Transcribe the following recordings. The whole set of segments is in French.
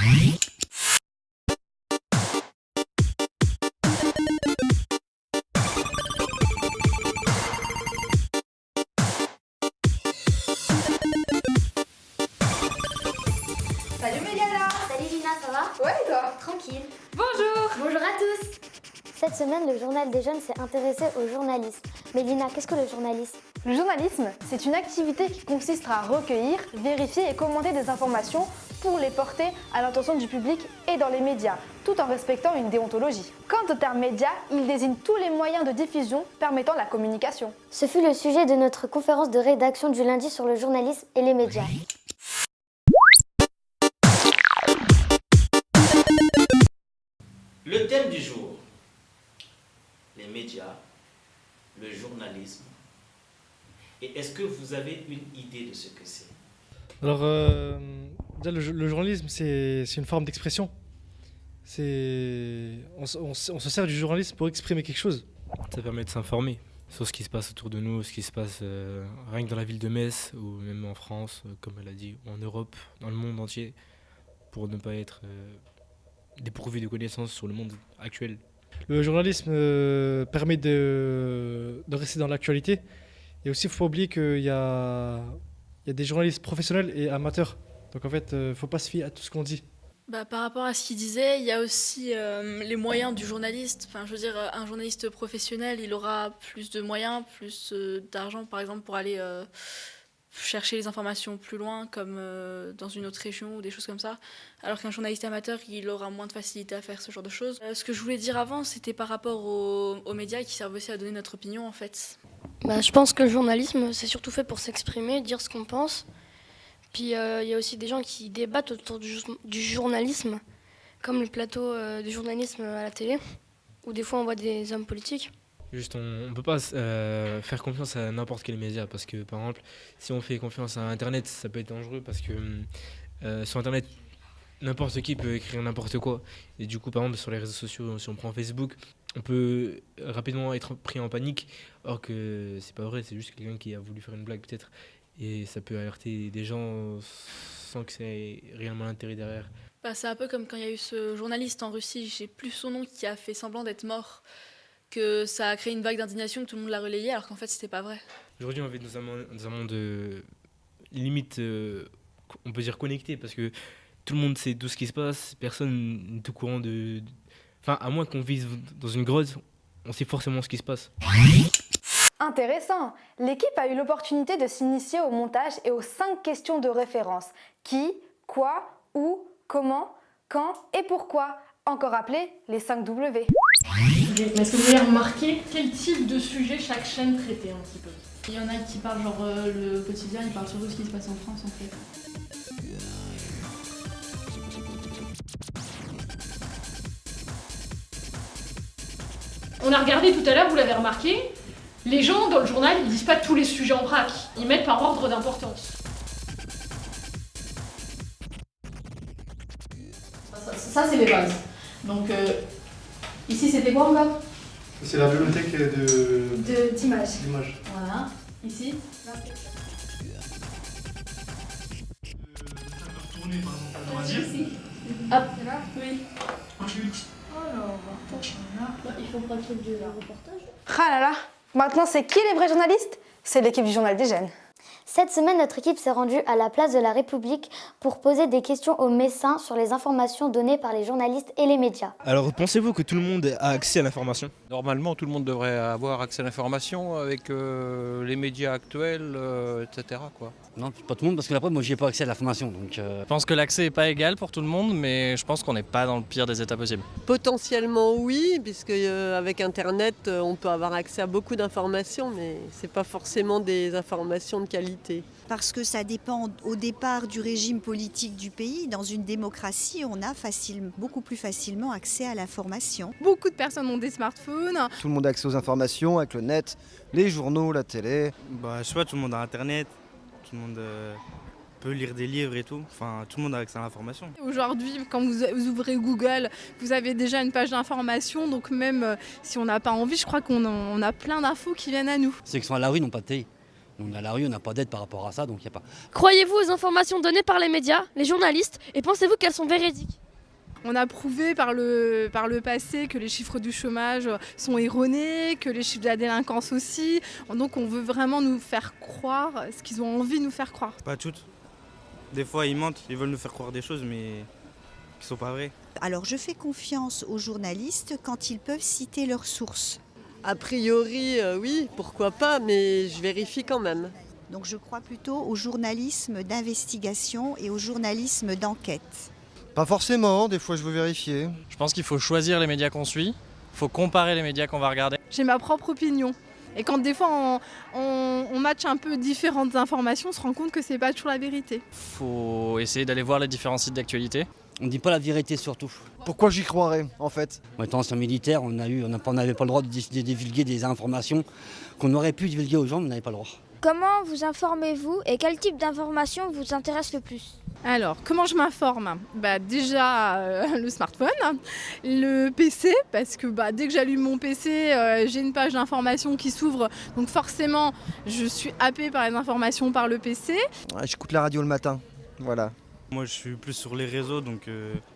Salut Mégala! Salut Lina, ça va? Ouais, et toi? Tranquille. Bonjour! Bonjour à tous. Cette semaine, le Journal des jeunes s'est intéressé au journalisme. Mais Lina, qu'est-ce que le journalisme? Le journalisme, c'est une activité qui consiste à recueillir, vérifier et commenter des informations pour les porter à l'attention du public et dans les médias, tout en respectant une déontologie. Quant au terme média, il désigne tous les moyens de diffusion permettant la communication. Ce fut le sujet de notre conférence de rédaction du lundi sur le journalisme et les médias. Le thème du jour, les médias, le journalisme. Et est-ce que vous avez une idée de ce que c'est? Alors, déjà, le journalisme, c'est une forme d'expression. On se sert du journalisme pour exprimer quelque chose. Ça permet de s'informer sur ce qui se passe autour de nous, ce qui se passe rien que dans la ville de Metz, ou même en France, comme elle a dit, ou en Europe, dans le monde entier, pour ne pas être dépourvu de connaissances sur le monde actuel. Le journalisme permet de rester dans l'actualité. Et aussi, il ne faut pas oublier qu'il y a des journalistes professionnels et amateurs. Donc en fait, il ne faut pas se fier à tout ce qu'on dit. Par rapport à ce qu'il disait, il y a aussi les moyens du journaliste. Enfin, je veux dire, un journaliste professionnel, il aura plus de moyens, plus d'argent, par exemple, pour aller chercher les informations plus loin, comme dans une autre région ou des choses comme ça. Alors qu'un journaliste amateur, il aura moins de facilité à faire ce genre de choses. Ce que je voulais dire avant, c'était par rapport aux médias qui servent aussi à donner notre opinion, en fait. Je pense que le journalisme, c'est surtout fait pour s'exprimer, dire ce qu'on pense. Puis il y a aussi des gens qui débattent autour du journalisme, comme le plateau du journalisme à la télé, où des fois on voit des hommes politiques. Juste, on ne peut pas faire confiance à n'importe quel média, parce que par exemple, si on fait confiance à Internet, ça peut être dangereux, parce que sur Internet, n'importe qui peut écrire n'importe quoi. Et du coup, par exemple, sur les réseaux sociaux, si on prend Facebook, on peut rapidement être pris en panique, alors que c'est pas vrai, c'est juste quelqu'un qui a voulu faire une blague peut-être. Et ça peut alerter des gens sans que c'est réellement l'intérêt derrière. C'est un peu comme quand il y a eu ce journaliste en Russie, j'ai plus son nom, qui a fait semblant d'être mort, que ça a créé une vague d'indignation, que tout le monde l'a relayé, alors qu'en fait c'était pas vrai. Aujourd'hui on vit dans un monde limite, on peut dire connecté, parce que tout le monde sait tout ce qui se passe, personne n'est au courant de... Enfin, à moins qu'on vive dans une grotte, on sait forcément ce qui se passe. Intéressant! L'équipe a eu l'opportunité de s'initier au montage et aux 5 questions de référence. Qui, quoi, où, comment, quand et pourquoi, encore appelées les 5 W. Est-ce que vous avez remarqué quel type de sujet chaque chaîne traitait un petit peu? Il y en a qui parlent genre le quotidien, ils parlent surtout de ce qui se passe en France en fait. On a regardé tout à l'heure, vous l'avez remarqué, les gens dans le journal, ils disent pas tous les sujets en vrac, ils mettent par ordre d'importance. Ça c'est les bases. Donc ici c'était quoi encore? C'est la bibliothèque d'images. Voilà. Ici Tourner par exemple, on va dire. Hop, là? Oui. Ensuite. Alors, il faut pas qu'il y ait du reportage. Ah là là! Maintenant, c'est qui les vrais journalistes? C'est l'équipe du Journal des jeunes. Cette semaine, notre équipe s'est rendue à la place de la République pour poser des questions aux Messins sur les informations données par les journalistes et les médias. Alors, pensez-vous que tout le monde a accès à l'information? Normalement, tout le monde devrait avoir accès à l'information avec les médias actuels, etc. quoi. Non, pas tout le monde, parce que après, moi, j'y ai pas accès à l'information. Je pense que l'accès n'est pas égal pour tout le monde, mais je pense qu'on n'est pas dans le pire des états possibles. Potentiellement oui, puisque avec Internet, on peut avoir accès à beaucoup d'informations, mais ce n'est pas forcément des informations de qualité. Parce que ça dépend au départ du régime politique du pays. Dans une démocratie, on a beaucoup plus facilement accès à l'information. Beaucoup de personnes ont des smartphones. Tout le monde a accès aux informations avec le net, les journaux, la télé. Je sais pas, tout le monde a Internet, tout le monde peut lire des livres et tout. Enfin, tout le monde a accès à l'information. Aujourd'hui, quand vous ouvrez Google, vous avez déjà une page d'information. Donc même si on n'a pas envie, je crois qu'on a plein d'infos qui viennent à nous. Ceux qui sont à la rue n'ont pas de télé. On est à la rue, on n'a pas d'aide par rapport à ça, donc il n'y a pas. Croyez-vous aux informations données par les médias, les journalistes, et pensez-vous qu'elles sont véridiques? On a prouvé par le passé que les chiffres du chômage sont erronés, que les chiffres de la délinquance aussi. Donc on veut vraiment nous faire croire ce qu'ils ont envie de nous faire croire. Pas toutes. Des fois, ils mentent, ils veulent nous faire croire des choses, mais qui ne sont pas vraies. Alors je fais confiance aux journalistes quand ils peuvent citer leurs sources. A priori, oui, pourquoi pas, mais je vérifie quand même. Donc je crois plutôt au journalisme d'investigation et au journalisme d'enquête. Pas forcément, des fois je veux vérifier. Je pense qu'il faut choisir les médias qu'on suit, il faut comparer les médias qu'on va regarder. J'ai ma propre opinion. Et quand des fois on matche un peu différentes informations, on se rend compte que c'est pas toujours la vérité. Il faut essayer d'aller voir les différents sites d'actualité. On ne dit pas la vérité surtout. Pourquoi j'y croirais en fait? En étant ancien militaire, on n'avait pas le droit de divulguer des informations qu'on aurait pu divulguer aux gens, mais on n'avait pas le droit. Comment vous informez-vous et quel type d'information vous intéresse le plus? Alors, comment je m'informe? Déjà, le smartphone, le PC, parce que dès que j'allume mon PC, j'ai une page d'information qui s'ouvre. Donc forcément, je suis happée par les informations par le PC. Ouais, j'écoute la radio le matin, voilà. Moi, je suis plus sur les réseaux, donc...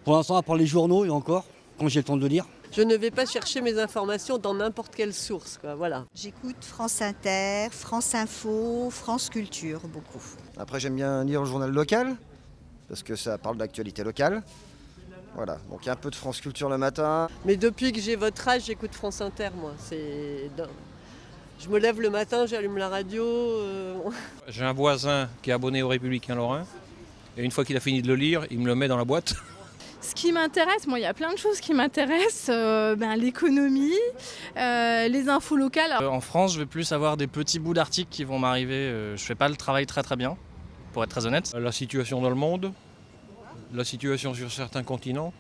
Pour l'instant, à part les journaux et encore, quand j'ai le temps de lire. Je ne vais pas chercher mes informations dans n'importe quelle source, quoi, voilà. J'écoute France Inter, France Info, France Culture, beaucoup. Après, j'aime bien lire le journal local, parce que ça parle d'actualité locale. Voilà, donc il y a un peu de France Culture le matin. Mais depuis que j'ai votre âge, j'écoute France Inter, moi. Je me lève le matin, j'allume la radio. J'ai un voisin qui est abonné au Républicain Lorrain, et une fois qu'il a fini de le lire, il me le met dans la boîte. Ce qui m'intéresse, moi il y a plein de choses qui m'intéressent, l'économie, les infos locales. En France, je vais plus avoir des petits bouts d'articles qui vont m'arriver. Je fais pas le travail très bien, pour être très honnête. La situation dans le monde, la situation sur certains continents,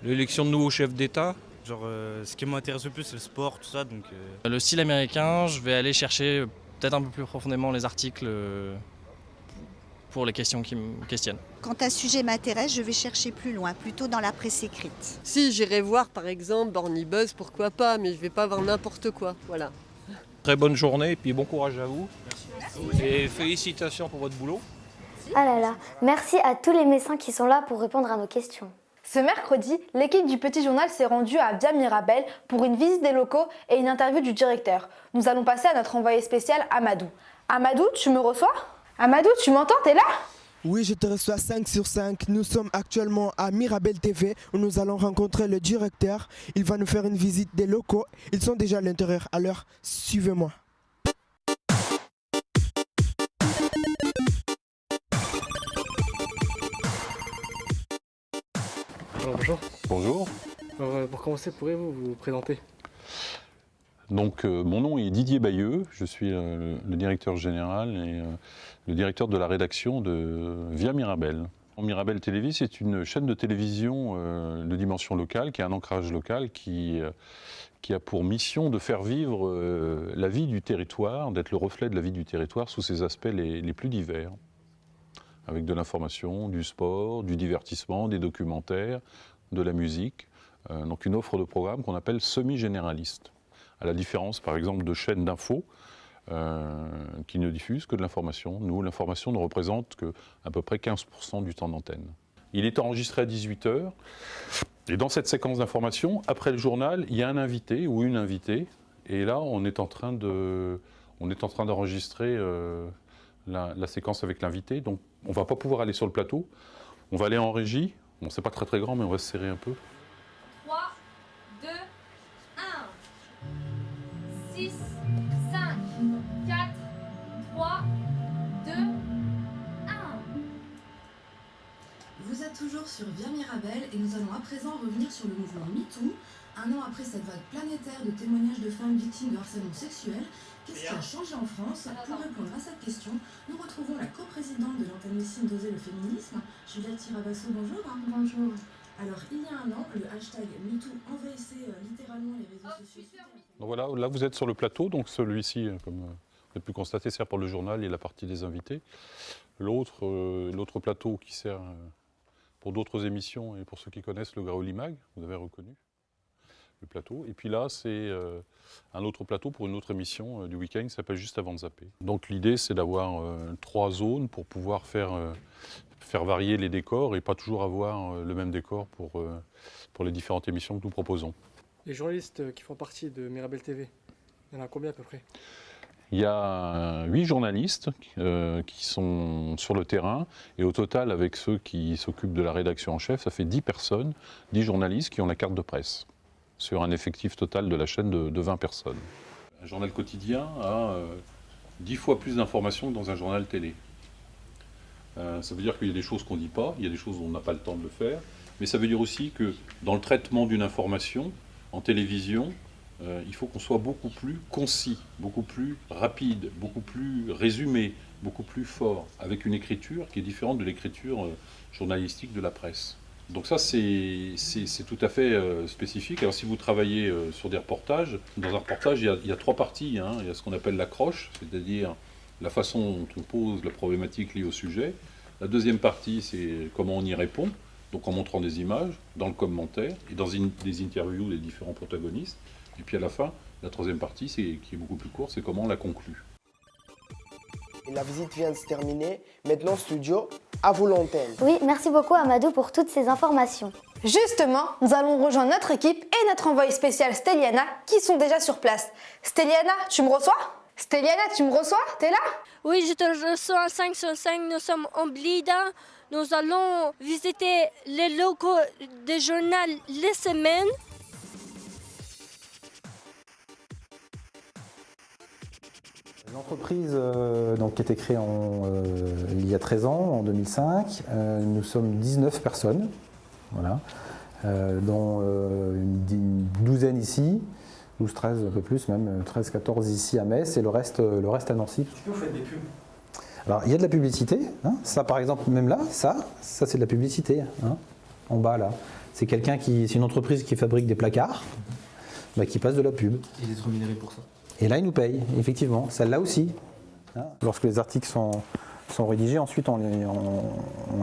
l'élection de nouveaux chefs d'État. Genre, ce qui m'intéresse le plus, c'est le sport, tout ça, donc... Le style américain, je vais aller chercher peut-être un peu plus profondément les articles pour les questions qui me questionnent. Quand un sujet m'intéresse, je vais chercher plus loin, plutôt dans la presse écrite. Si, j'irai voir par exemple Borny Buzz, pourquoi pas, mais je vais pas voir n'importe quoi, voilà. Très bonne journée et puis bon courage à vous. Et félicitations pour votre boulot. Ah là là, merci à tous les médecins qui sont là pour répondre à nos questions. Ce mercredi, l'équipe du Petit Journal s'est rendue à Via Mirabel pour une visite des locaux et une interview du directeur. Nous allons passer à notre envoyé spécial Amadou. Amadou, tu me reçois? Amadou, tu m'entends? T'es là? Oui, je te reçois 5 sur 5. Nous sommes actuellement à Mirabel TV où nous allons rencontrer le directeur. Il va nous faire une visite des locaux. Ils sont déjà à l'intérieur. Alors, suivez-moi. Alors, bonjour. Bonjour. Alors, pour commencer, pourriez-vous vous présenter? Donc, mon nom est Didier Bayeux, je suis le directeur général et le directeur de la rédaction de Via Mirabel. Mirabel TV, c'est une chaîne de télévision de dimension locale, qui a un ancrage local, qui a pour mission de faire vivre la vie du territoire, d'être le reflet de la vie du territoire sous ses aspects les plus divers, avec de l'information, du sport, du divertissement, des documentaires, de la musique. Donc une offre de programme qu'on appelle semi-généraliste. À la différence, par exemple, de chaînes d'infos qui ne diffusent que de l'information. Nous, l'information ne représente qu'à peu près 15% du temps d'antenne. Il est enregistré à 18h. Et dans cette séquence d'information, après le journal, il y a un invité ou une invitée. Et là, on est en train d'enregistrer la séquence avec l'invité. Donc, on ne va pas pouvoir aller sur le plateau. On va aller en régie. Bon, c'est pas très très grand, mais on va se serrer un peu. 3, 2, 1. 6, 5, 4, 3, 2, 1. Vous êtes toujours sur Via Mirabel et nous allons à présent revenir sur le mouvement MeToo. Un an après cette vague planétaire de témoignages de femmes victimes de harcèlement sexuel, qu'est-ce qui a changé en France? Pour répondre à cette question, nous retrouvons la coprésidente de l'Antamécine d'Oser le féminisme, Juliette Tirabasso, bonjour. Bonjour. Alors, il y a un an, le hashtag MeToo envahissait littéralement les réseaux sociaux. Donc voilà, là vous êtes sur le plateau, donc celui-ci, comme vous avez pu constater, sert pour le journal et la partie des invités. L'autre plateau qui sert pour d'autres émissions et pour ceux qui connaissent le Graouli Mag, vous avez reconnu. le plateau. Et puis là, c'est un autre plateau pour une autre émission du week-end qui s'appelle Juste avant de zapper. Donc l'idée, c'est d'avoir 3 zones pour pouvoir faire varier les décors et pas toujours avoir le même décor pour les différentes émissions que nous proposons. Les journalistes qui font partie de Mirabel TV, il y en a combien à peu près? Il y a 8 journalistes qui sont sur le terrain et au total, avec ceux qui s'occupent de la rédaction en chef, ça fait 10 personnes, 10 journalistes qui ont la carte de presse sur un effectif total de la chaîne de 20 personnes. Un journal quotidien a 10 fois plus d'informations que dans un journal télé. Ça veut dire qu'il y a des choses qu'on ne dit pas, il y a des choses où on n'a pas le temps de le faire, mais ça veut dire aussi que dans le traitement d'une information, en télévision, il faut qu'on soit beaucoup plus concis, beaucoup plus rapide, beaucoup plus résumé, beaucoup plus fort, avec une écriture qui est différente de l'écriture journalistique de la presse. Donc ça, c'est tout à fait spécifique. Alors si vous travaillez sur des reportages, dans un reportage, il y a 3 parties. Hein. Il y a ce qu'on appelle l'accroche, c'est-à-dire la façon dont on pose la problématique liée au sujet. La deuxième partie, c'est comment on y répond, donc en montrant des images, dans le commentaire, et dans des interviews des différents protagonistes. Et puis à la fin, la troisième partie, qui est beaucoup plus courte, c'est comment on la conclut. La visite vient de se terminer. Maintenant, studio, à vous l'antenne. Oui, merci beaucoup Amadou pour toutes ces informations. Justement, nous allons rejoindre notre équipe et notre envoyé spécial Stéliana qui sont déjà sur place. Stéliana, tu me reçois? Stéliana, tu me reçois? T'es là? Oui, je te reçois à 5 sur 5. Nous sommes en Blida. Nous allons visiter les locaux du journal Les Semaines. L'entreprise qui a été créée il y a 13 ans, en 2005. Nous sommes 19 personnes, voilà, dont une douzaine ici, 12, 13, un peu plus même, 13, 14 ici à Metz et le reste à Nancy. Est-ce que vous faites des pubs? Alors il y a de la publicité, hein. Ça par exemple, même là, ça c'est de la publicité, hein, en bas là. C'est c'est une entreprise qui fabrique des placards, qui passe de la pub. Il est rémunéré pour ça? Et là, ils nous payent, effectivement, celle-là aussi. Lorsque les articles sont rédigés, ensuite on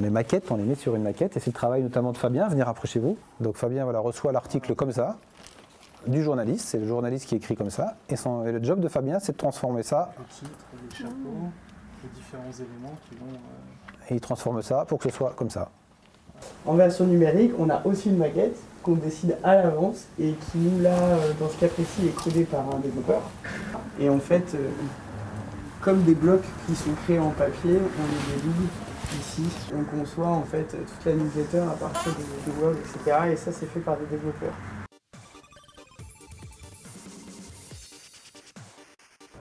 les maquette, on les met sur une maquette. Et c'est le travail notamment de Fabien, venez rapprochez-vous. Donc Fabien reçoit l'article comme ça, du journaliste, c'est le journaliste qui écrit comme ça. Et le job de Fabien, c'est de transformer ça. Les titres, les chapeaux, les différents éléments qui vont... Et il transforme ça pour que ce soit comme ça. En version numérique, on a aussi une maquette qu'on décide à l'avance et qui nous, là, dans ce cas précis, est codée par un développeur. Et en fait, comme des blocs qui sont créés en papier, on les dédouble ici. On conçoit en fait toute la newsletter à partir de Word, etc. Et ça, c'est fait par des développeurs.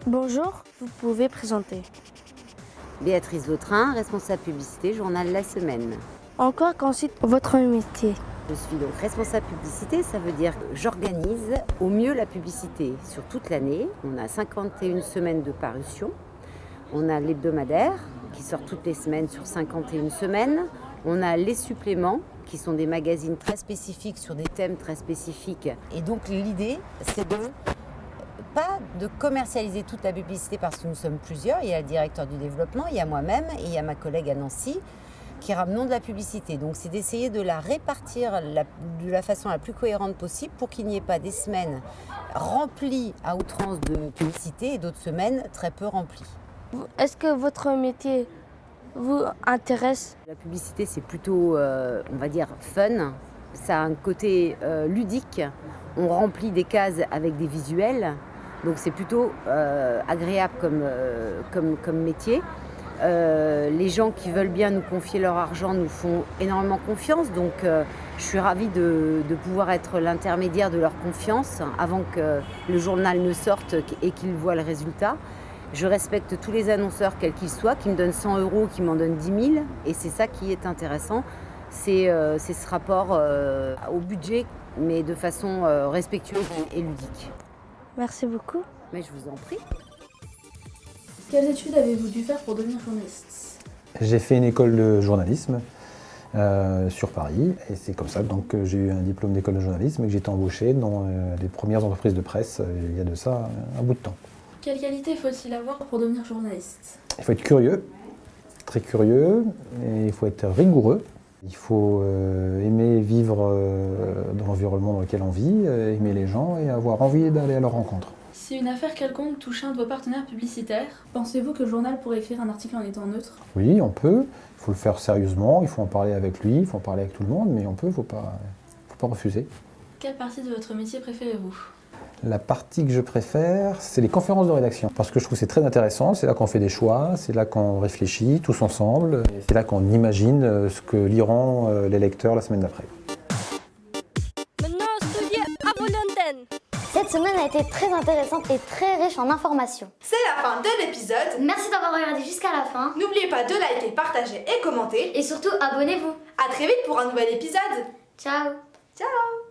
Bonjour, vous pouvez présenter. Béatrice Vautrin, responsable publicité, journal La Semaine. En quoi consiste votre métier? Je suis donc responsable publicité, ça veut dire que j'organise au mieux la publicité sur toute l'année. On a 51 semaines de parution. On a l'hebdomadaire qui sort toutes les semaines sur 51 semaines. On a les suppléments qui sont des magazines très spécifiques sur des thèmes très spécifiques. Et donc l'idée, c'est pas de commercialiser toute la publicité parce que nous sommes plusieurs. Il y a le directeur du développement, il y a moi-même et il y a ma collègue à Nancy qui ramenons de la publicité. Donc c'est d'essayer de la répartir de la façon la plus cohérente possible pour qu'il n'y ait pas des semaines remplies à outrance de publicité et d'autres semaines très peu remplies. Est-ce que votre métier vous intéresse? La publicité, c'est plutôt, on va dire, fun. Ça a un côté ludique. On remplit des cases avec des visuels. Donc c'est plutôt agréable comme métier. Les gens qui veulent bien nous confier leur argent nous font énormément confiance. Donc je suis ravie de pouvoir être l'intermédiaire de leur confiance avant que le journal ne sorte et qu'ils voient le résultat. Je respecte tous les annonceurs, quels qu'ils soient, qui me donnent 100 €, qui m'en donnent 10 000. Et c'est ça qui est intéressant. C'est ce rapport au budget, mais de façon respectueuse et ludique. Merci beaucoup. Mais je vous en prie. Quelles études avez-vous dû faire pour devenir journaliste? J'ai fait une école de journalisme sur Paris. Et c'est comme ça donc, j'ai eu un diplôme d'école de journalisme et que j'ai été embauché dans les premières entreprises de presse il y a de ça un bout de temps. Quelle qualité faut-il avoir pour devenir journaliste? Il faut être curieux, très curieux, et il faut être rigoureux. Il faut aimer vivre dans l'environnement dans lequel on vit, aimer les gens et avoir envie d'aller à leur rencontre. Si une affaire quelconque touche un de vos partenaires publicitaires, pensez-vous que le journal pourrait écrire un article en étant neutre? Oui, on peut. Il faut le faire sérieusement, il faut en parler avec lui, il faut en parler avec tout le monde, mais on peut, faut pas refuser. Quelle partie de votre métier préférez-vous? La partie que je préfère, c'est les conférences de rédaction. Parce que je trouve que c'est très intéressant, c'est là qu'on fait des choix, c'est là qu'on réfléchit tous ensemble, et c'est là qu'on imagine ce que liront les lecteurs la semaine d'après. Maintenant, studio à vos antennes. Cette semaine a été très intéressante et très riche en informations. C'est la fin de l'épisode. Merci d'avoir regardé jusqu'à la fin. N'oubliez pas de liker, partager et commenter. Et surtout, abonnez-vous. À très vite pour un nouvel épisode. Ciao. Ciao.